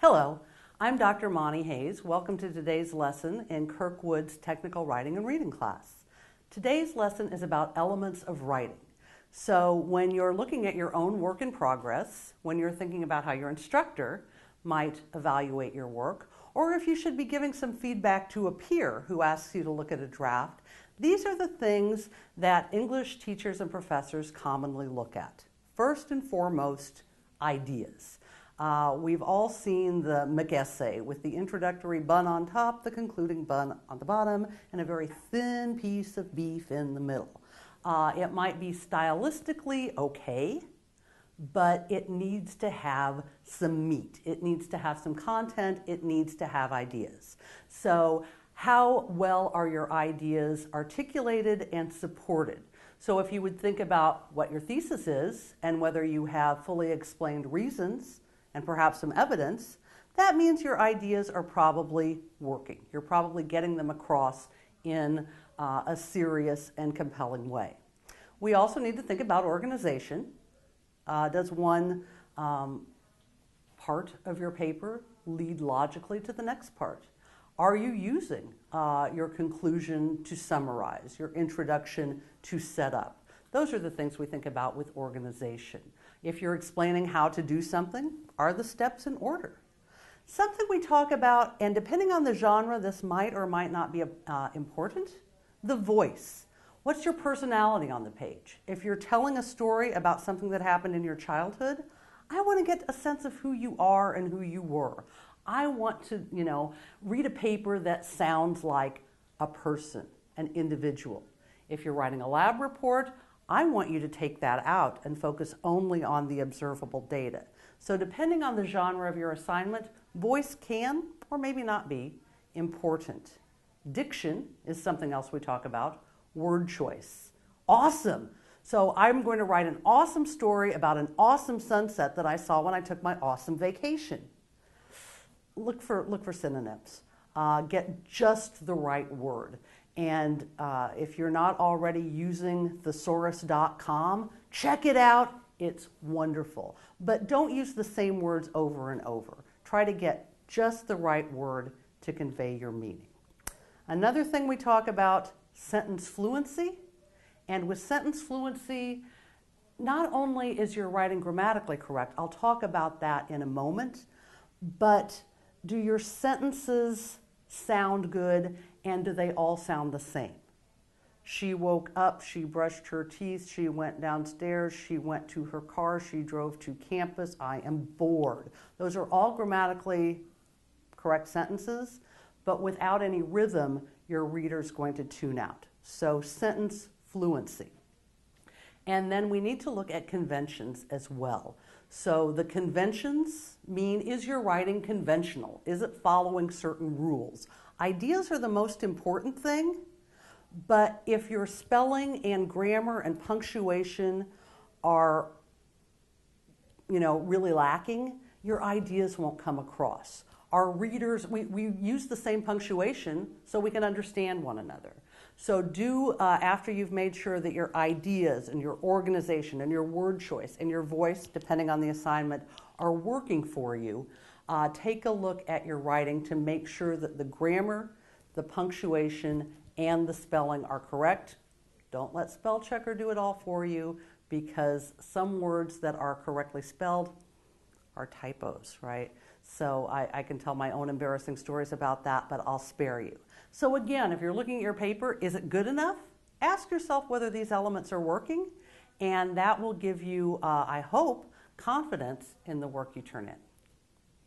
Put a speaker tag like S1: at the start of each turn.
S1: Hello, I'm Dr. Monty Hayes. Welcome to today's lesson in Kirkwood's Technical Writing and Reading class. Today's lesson is about elements of writing. So when you're looking at your own work in progress, when you're thinking about how your instructor might evaluate your work, or if you should be giving some feedback to a peer who asks you to look at a draft, these are the things that English teachers and professors commonly look at. First and foremost, ideas. We've all seen the McEssay with the introductory bun on top, the concluding bun on the bottom, and a very thin piece of beef in the middle. It might be stylistically okay, but it needs to have some meat. It needs to have some content. It needs to have ideas. So how well are your ideas articulated and supported? So if you would think about what your thesis is and whether you have fully explained reasons and perhaps some evidence, that means your ideas are probably working. You're probably getting them across in a serious and compelling way. We also need to think about organization. Does one part of your paper lead logically to the next part? Are you using your conclusion to summarize, your introduction to set up? Those are the things we think about with organization. If you're explaining how to do something, are the steps in order? Something we talk about, and depending on the genre, this might or might not be important, the voice. What's your personality on the page? If you're telling a story about something that happened in your childhood, I want to get a sense of who you are and who you were. I want to, read a paper that sounds like a person, an individual. If you're writing a lab report, I want you to take that out and focus only on the observable data. So depending on the genre of your assignment, voice can, or maybe not be, important. Diction is something else we talk about. Word choice. Awesome. So I'm going to write an awesome story about an awesome sunset that I saw when I took my awesome vacation. Look for synonyms. Get just the right word. And if you're not already using thesaurus.com, check it out. It's wonderful. But don't use the same words over and over. Try to get just the right word to convey your meaning. Another thing we talk about, sentence fluency. And with sentence fluency, not only is your writing grammatically correct, I'll talk about that in a moment, but do your sentences sound good, and do they all sound the same? She woke up, she brushed her teeth, she went downstairs, she went to her car, she drove to campus, I am bored. Those are all grammatically correct sentences, but without any rhythm, your reader's going to tune out. So sentence fluency. And then we need to look at conventions as well. So the conventions mean, is your writing conventional? Is it following certain rules? Ideas are the most important thing, but if your spelling and grammar and punctuation are, really lacking, your ideas won't come across. Our readers, we use the same punctuation so we can understand one another. So after you've made sure that your ideas and your organization and your word choice and your voice, depending on the assignment, are working for you, take a look at your writing to make sure that the grammar, the punctuation, and the spelling are correct. Don't let spell checker do it all for you, because some words that are correctly spelled are typos, right? So I can tell my own embarrassing stories about that, but I'll spare you. So again, if you're looking at your paper, is it good enough? Ask yourself whether these elements are working, and that will give you, I hope, confidence in the work you turn in.